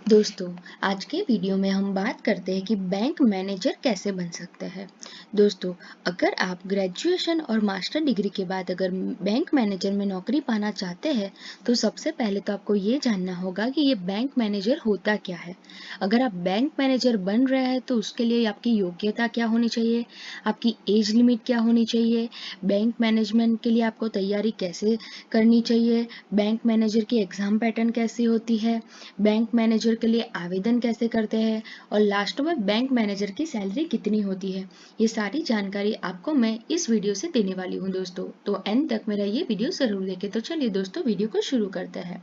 दोस्तों, आज के वीडियो में हम बात करते हैं कि बैंक मैनेजर कैसे बन सकते हैं। दोस्तों, अगर आप ग्रेजुएशन और मास्टर डिग्री के बाद अगर बैंक मैनेजर में नौकरी पाना चाहते हैं, तो सबसे पहले तो आपको ये जानना होगा कि ये बैंक मैनेजर होता क्या है। अगर आप बैंक मैनेजर बन रहे हैं तो उसके लिए आपकी योग्यता क्या होनी चाहिए, आपकी एज लिमिट क्या होनी चाहिए, बैंक मैनेजमेंट के लिए आपको तैयारी कैसे करनी चाहिए, बैंक मैनेजर की एग्जाम पैटर्न कैसी होती है, बैंक मैनेजर के लिए आवेदन कैसे करते हैं और लास्ट में बैंक मैनेजर की सैलरी कितनी होती है। ये सारी जानकारी आपको मैं इस वीडियो से देने वाली हूँ दोस्तों, तो एंड तक मेरा ये वीडियो जरूर देखें। तो चलिए दोस्तों, वीडियो को शुरू करते हैं।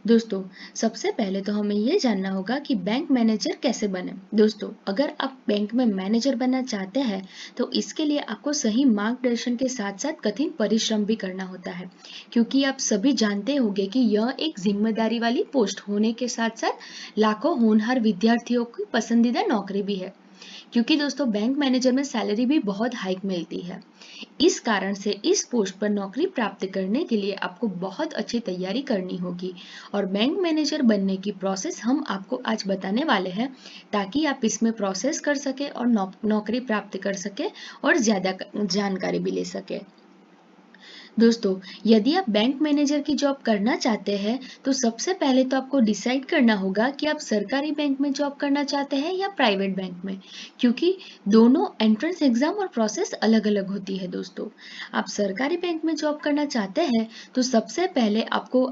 दोस्तों, सबसे पहले तो हमें ये जानना होगा कि बैंक मैनेजर कैसे बने। दोस्तों, अगर आप बैंक में मैनेजर बनना चाहते हैं तो इसके लिए आपको सही मार्गदर्शन के साथ साथ कठिन परिश्रम भी करना होता है, क्योंकि आप सभी जानते होंगे कि यह एक जिम्मेदारी वाली पोस्ट होने के साथ साथ लाखों होनहार विद्यार्थियों की पसंदीदा नौकरी भी है, क्योंकि दोस्तों बैंक मैनेजर में सैलरी भी बहुत हाइक मिलती है। इस कारण से इस पोस्ट पर नौकरी प्राप्त करने के लिए आपको बहुत अच्छी तैयारी करनी होगी और बैंक मैनेजर बनने की प्रोसेस हम आपको आज बताने वाले हैं, ताकि आप इसमें प्रोसेस कर सके और नौकरी प्राप्त कर सके और ज़्यादा जानकारी भी ले सके। दोस्तों, यदि आप बैंक मैनेजर की जॉब करना चाहते हैं तो सबसे पहले तो आपको डिसाइड करना होगा कि आप सरकारी बैंक में जॉब करना चाहते हैं या प्राइवेट बैंक में, क्योंकि दोनों एंट्रेंस एग्जाम और प्रोसेस अलग अलग होती है। दोस्तों, आप सरकारी बैंक में जॉब करना चाहते हैं तो सबसे पहले आपको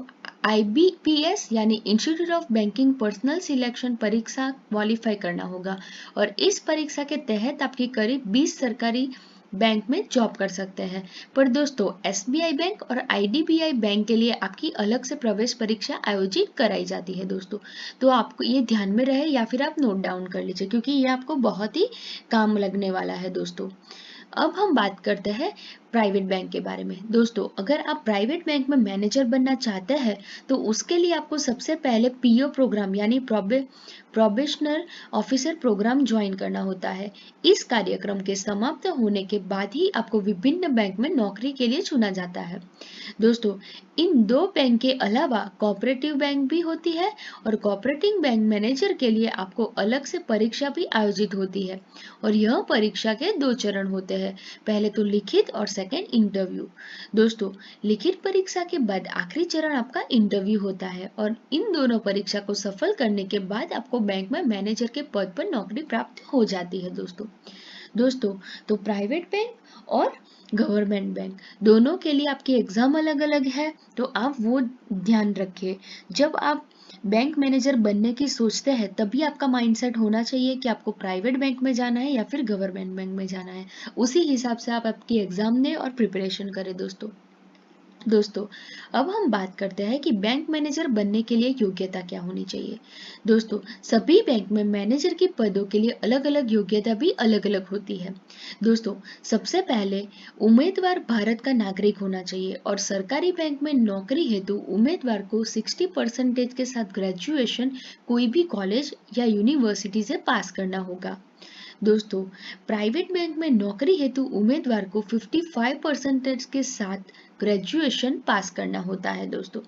IBPS यानी institute of banking personal selection परीक्षा क्वालिफाई करना होगा और इस परीक्षा के तहत आपकी करीब 20 सरकारी बैंक में जॉब कर सकते हैं। पर दोस्तों, SBI बैंक और IDBI बैंक के लिए आपकी अलग से प्रवेश परीक्षा आयोजित कराई जाती है दोस्तों, तो आपको ये ध्यान में रहे या फिर आप नोट डाउन कर लीजिए, क्योंकि ये आपको बहुत ही काम लगने वाला है दोस्तों। अब हम बात करते हैं प्राइवेट बैंक के बारे में। दोस्तों, अगर आप प्राइवेट बैंक में मैनेजर बनना चाहते हैं तो उसके लिए आपको सबसे पहले PO प्रोग्राम यानी प्रोबेशनर ऑफिसर प्रोग्राम ज्वाइन करना होता है। इस कार्यक्रम के समाप्त होने के बाद ही आपको विभिन्न बैंक में नौकरी के लिए चुना जाता है। दोस्तों, इन दो बैंक के अलावा कोऑपरेटिव बैंक भी होती है और कोऑपरेटिव बैंक मैनेजर के लिए आपको अलग से परीक्षा भी आयोजित होती है और यह परीक्षा के 2 चरण होते हैं, पहले तो लिखित और सेकंड इंटरव्यू। दोस्तों, लिखित परीक्षा के बाद आखिरी चरण आपका इंटरव्यू होता है और इन दोनों परीक्षा को सफल करने के बाद आपको बैंक में मैनेजर के पद पर नौकरी प्राप्त हो जाती है। दोस्तों, तो प्राइवेट बैंक और गवर्नमेंट बैंक दोनों के लिए आपकी एग्जाम अलग अलग है, तो आप वो ध्यान रखिए। जब आप बैंक मैनेजर बनने की सोचते हैं तभी आपका माइंडसेट होना चाहिए कि आपको प्राइवेट बैंक में जाना है या फिर गवर्नमेंट बैंक में जाना है। उसी हिसाब से आप आपकी एग्जाम दें और प्रिपरेशन करें दोस्तों, अब हम बात करते हैं कि बैंक मैनेजर बनने के लिए योग्यता क्या होनी चाहिए। दोस्तों, सभी बैंक में मैनेजर के पदों के लिए अलग अलग योग्यता भी अलग अलग होती है। दोस्तों, सबसे पहले उम्मीदवार भारत का नागरिक होना चाहिए और सरकारी बैंक में नौकरी हेतु उम्मीदवार को 60% के साथ ग्रेजुएशन कोई भी कॉलेज या यूनिवर्सिटी से पास करना होगा। दोस्तों, प्राइवेट बैंक में नौकरी हेतु उम्मीदवार को 55% के साथ ग्रेजुएशन पास करना होता है दोस्तों।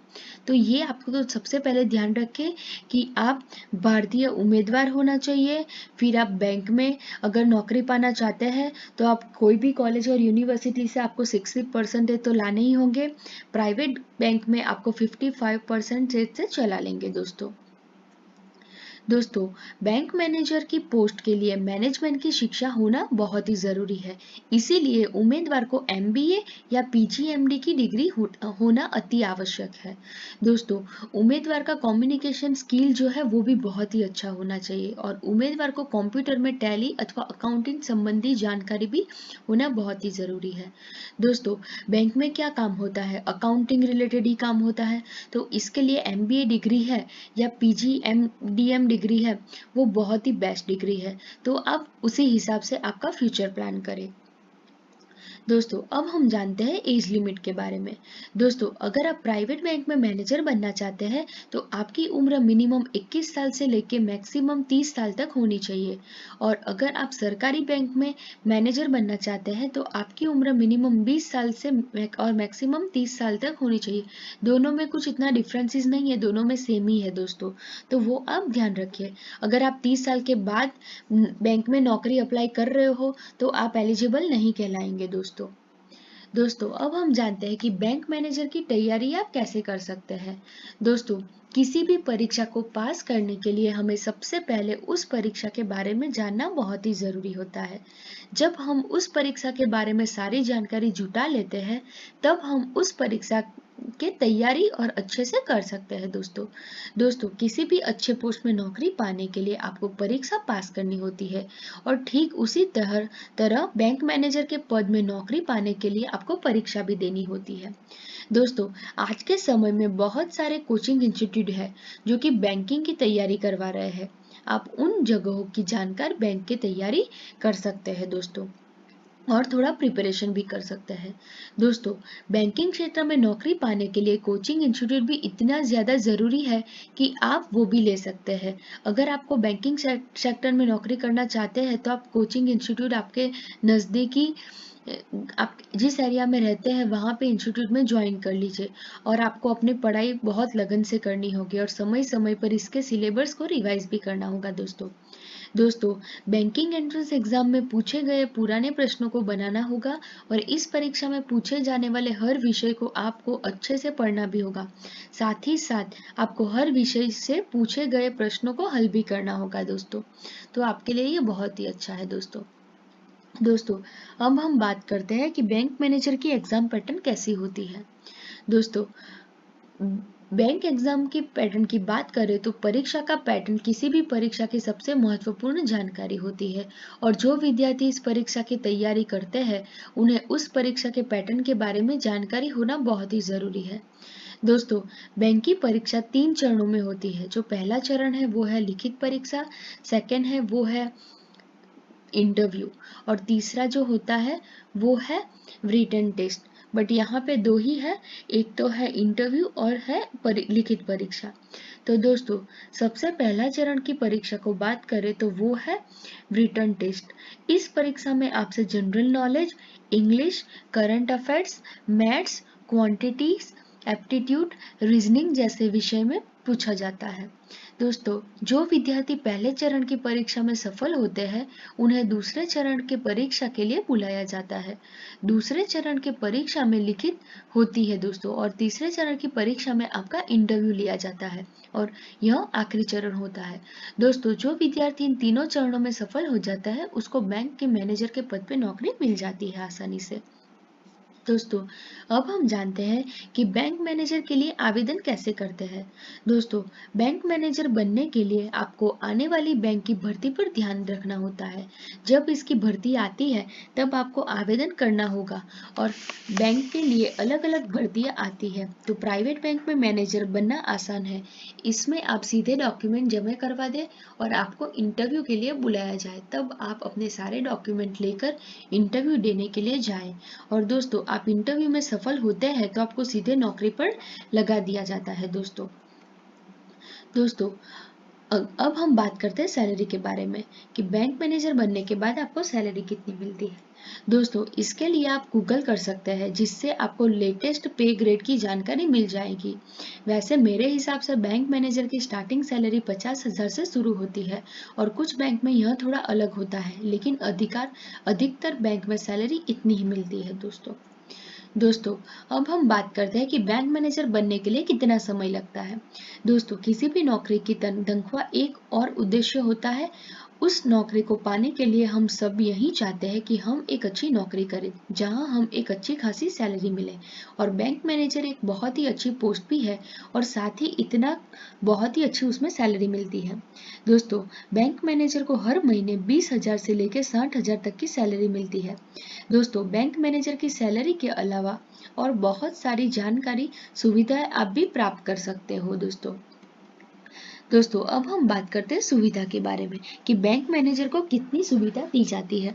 तो ये आपको तो सबसे पहले ध्यान रखें कि आप भारतीय उम्मीदवार होना चाहिए। फिर आप बैंक में अगर नौकरी पाना चाहते हैं तो आप कोई भी कॉलेज और यूनिवर्सिटी से आपको 60% तो लाने ही होंगे। प्राइवेट बैंक में आपको 55% से चला लेंगे दोस्तों, बैंक मैनेजर की पोस्ट के लिए मैनेजमेंट की शिक्षा होना बहुत ही जरूरी है, इसीलिए उम्मीदवार को MBA या PGMD की डिग्री होना अति आवश्यक है। दोस्तों, उम्मीदवार का कम्युनिकेशन स्किल जो है वो भी बहुत ही अच्छा होना चाहिए और उम्मीदवार को कंप्यूटर में टैली अथवा अकाउंटिंग संबंधी जानकारी भी होना बहुत ही जरूरी है। दोस्तों, बैंक में क्या काम होता है, अकाउंटिंग रिलेटेड ही काम होता है, तो इसके लिए MBA डिग्री है या PGDM डिग्री है, वो बहुत ही बेस्ट डिग्री है, तो आप उसी हिसाब से आपका फ्यूचर प्लान करें। दोस्तों अब हम जानते हैं एज लिमिट के बारे में। दोस्तों अगर आप प्राइवेट बैंक में मैनेजर बनना चाहते हैं तो आपकी उम्र मिनिमम 21 साल से लेकर मैक्सिमम 30 साल तक होनी चाहिए, और अगर आप सरकारी बैंक में मैनेजर बनना चाहते हैं तो आपकी उम्र मिनिमम 20 साल से और मैक्सिमम 30 साल तक होनी चाहिए। दोनों में कुछ इतना डिफरेंसेस नहीं है, दोनों में सेम ही है दोस्तों, तो वो आप ध्यान रखिए। अगर आप 30 साल के बाद बैंक में नौकरी अप्लाई कर रहे हो तो आप एलिजिबल नहीं कहलाएंगे दोस्तों। दोस्तों अब हम जानते हैं कि बैंक मैनेजर की तैयारी आप कैसे कर सकते हैं। दोस्तों किसी भी परीक्षा को पास करने के लिए हमें सबसे पहले उस परीक्षा के बारे में जानना बहुत ही जरूरी होता है। जब हम उस परीक्षा के बारे में सारी जानकारी जुटा लेते हैं तब हम उस परीक्षा के तैयारी और अच्छे से कर सकते हैं दोस्तों। दोस्तों किसी भी अच्छे पोस्ट में नौकरी पाने के लिए आपको परीक्षा पास करनी होती है, और ठीक उसी तरह बैंक मैनेजर के पद में नौकरी पाने के लिए आपको परीक्षा भी देनी होती है। दोस्तों आज के समय में बहुत सारे कोचिंग इंस्टीट्यूट है जो कि बैंकिंग की तैयारी करवा रहे हैं। आप उन जगहों की जानकर बैंक की तैयारी कर सकते हैं दोस्तों, और थोड़ा प्रिपरेशन भी कर सकते हैं। दोस्तों बैंकिंग क्षेत्र में नौकरी पाने के लिए कोचिंग इंस्टीट्यूट भी इतना ज़्यादा ज़रूरी है कि आप वो भी ले सकते हैं। अगर आपको बैंकिंग सेक्टर में नौकरी करना चाहते हैं तो आप कोचिंग इंस्टीट्यूट आपके नज़दीकी आप जिस एरिया में रहते हैं वहाँ पे इंस्टीट्यूट में ज्वाइन कर लीजिए, और आपको अपनी पढ़ाई बहुत लगन से करनी होगी और समय समय पर इसके सिलेबस को रिवाइज भी करना होगा दोस्तों। दोस्तों बैंकिंग एंट्रेंस एग्जाम में पूछे गए पुराने प्रश्नों को बनाना होगा, और इस परीक्षा में पूछे जाने वाले हर विषय को आपको अच्छे से पढ़ना भी होगा। साथ ही साथ आपको हर विषय से पूछे गए प्रश्नों को हल भी करना होगा दोस्तों, तो आपके लिए ये बहुत ही अच्छा है दोस्तों। दोस्तों अब हम बात करते हैं कि बैंक मैनेजर की एग्जाम पैटर्न कैसी होती है। दोस्तों बैंक एग्जाम की पैटर्न की बात करें तो परीक्षा का पैटर्न किसी भी परीक्षा की सबसे महत्वपूर्ण जानकारी होती है, और जो विद्यार्थी इस परीक्षा की तैयारी करते हैं उन्हें उस परीक्षा के पैटर्न के बारे में जानकारी होना बहुत ही जरूरी है। दोस्तों बैंक की परीक्षा 3 चरणों में होती है। जो पहला चरण है वो है लिखित परीक्षा, सेकंड है वो है इंटरव्यू, और तीसरा जो होता है वो है रिटन टेस्ट। बट यहाँ पे दो ही है, एक तो है इंटरव्यू और है लिखित परीक्षा। तो दोस्तों सबसे पहला चरण की परीक्षा को बात करें तो वो है रिटन टेस्ट। इस परीक्षा में आपसे general knowledge, English, current affairs, maths, quantities, aptitude, reasoning जैसे विषय में पूछा जाता है। दोस्तों जो विद्यार्थी पहले चरण की परीक्षा में सफल होते हैं उन्हें दूसरे चरण की परीक्षा के लिए बुलाया जाता है। दूसरे चरण की परीक्षा में लिखित होती है दोस्तों, और तीसरे चरण की परीक्षा में आपका इंटरव्यू लिया जाता है, और यह आखिरी चरण होता है। दोस्तों जो विद्यार्थी इन तीनों चरणों में सफल हो जाता है उसको बैंक के मैनेजर के पद पे नौकरी मिल जाती है आसानी से। दोस्तों अब हम जानते हैं कि बैंक मैनेजर के लिए आवेदन कैसे करते हैं। दोस्तों बैंक मैनेजर बनने के लिए आपको आने वाली बैंक की भर्ती पर ध्यान रखना होता है। जब इसकी भर्ती आती है तब आपको आवेदन करना होगा, और बैंक के लिए अलग अलग भर्तियां आती है। तो प्राइवेट बैंक में मैनेजर बनना आसान है, इसमें आप सीधे डॉक्यूमेंट जमा करवा दें और आपको इंटरव्यू के लिए बुलाया जाए, तब आप अपने सारे डॉक्यूमेंट लेकर इंटरव्यू देने के लिए जाएं। और दोस्तों आप इंटरव्यू में सफल होते हैं तो आपको सीधे नौकरी पर लगा दिया जाता है दोस्तों। दोस्तों अब हम बात करते हैं सैलरी के बारे में कि बैंक मैनेजर बनने के बाद आपको सैलरी कितनी मिलती है। दोस्तों इसके लिए आप गूगल कर सकते हैं, जिससे आपको लेटेस्ट पे ग्रेड की जानकारी मिल जाएगी। वैसे मेरे हिसाब से बैंक मैनेजर की स्टार्टिंग सैलरी 50,000 से शुरू होती है, और कुछ बैंक में यह थोड़ा अलग होता है, लेकिन अधिकतर बैंक में सैलरी इतनी ही मिलती है दोस्तों अब हम बात करते हैं कि बैंक मैनेजर बनने के लिए कितना समय लगता है। दोस्तों किसी भी नौकरी की तनख्वाह एक और उद्देश्य होता है। उस नौकरी को पाने के लिए हम सब यही चाहते हैं कि हम एक अच्छी नौकरी करें जहां हम एक अच्छी खासी सैलरी मिले, और बैंक मैनेजर एक बहुत ही अच्छी पोस्ट भी है, और साथ ही इतना बहुत ही अच्छी उसमें सैलरी मिलती है। दोस्तों बैंक मैनेजर को हर महीने 20,000 से लेकर 60,000 तक की सैलरी मिलती है। दोस्तों बैंक मैनेजर की सैलरी के अलावा और बहुत सारी जानकारी सुविधाएं आप भी प्राप्त कर सकते हो दोस्तों अब हम बात करते हैं सुविधा के बारे में कि बैंक मैनेजर को कितनी सुविधा दी जाती है।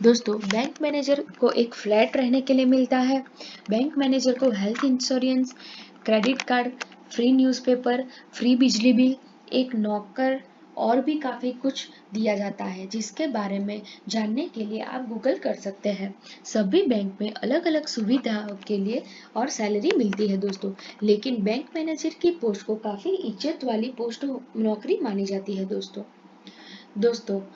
दोस्तों, बैंक मैनेजर को एक फ्लैट रहने के लिए मिलता है। बैंक मैनेजर को health insurance, credit card, free newspaper, free बिजली बिल, एक नौकर और भी काफ़ी कुछ दिया जाता है, जिसके बारे में जानने के लिए आप गूगल कर सकते हैं। सभी बैंक में अलग अलग सुविधाओं के लिए और सैलरी मिलती है दोस्तों, लेकिन बैंक मैनेजर की पोस्ट को काफ़ी इज्जत वाली पोस्ट नौकरी मानी जाती है दोस्तों,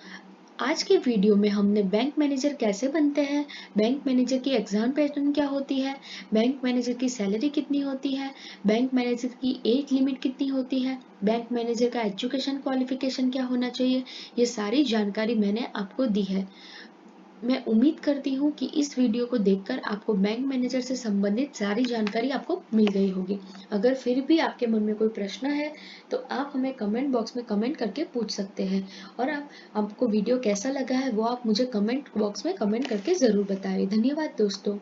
आज के वीडियो में हमने बैंक मैनेजर कैसे बनते हैं, बैंक मैनेजर की एग्जाम पैटर्न क्या होती है, बैंक मैनेजर की सैलरी कितनी होती है, बैंक मैनेजर की एज लिमिट कितनी होती है, बैंक मैनेजर का एजुकेशन क्वालिफिकेशन क्या होना चाहिए, ये सारी जानकारी मैंने आपको दी है। मैं उम्मीद करती हूँ कि इस वीडियो को देखकर आपको बैंक मैनेजर से संबंधित सारी जानकारी आपको मिल गई होगी। अगर फिर भी आपके मन में कोई प्रश्न है तो आप हमें कमेंट बॉक्स में कमेंट करके पूछ सकते हैं, और आपको वीडियो कैसा लगा है वो आप मुझे कमेंट बॉक्स में कमेंट करके ज़रूर बताएं। धन्यवाद दोस्तों।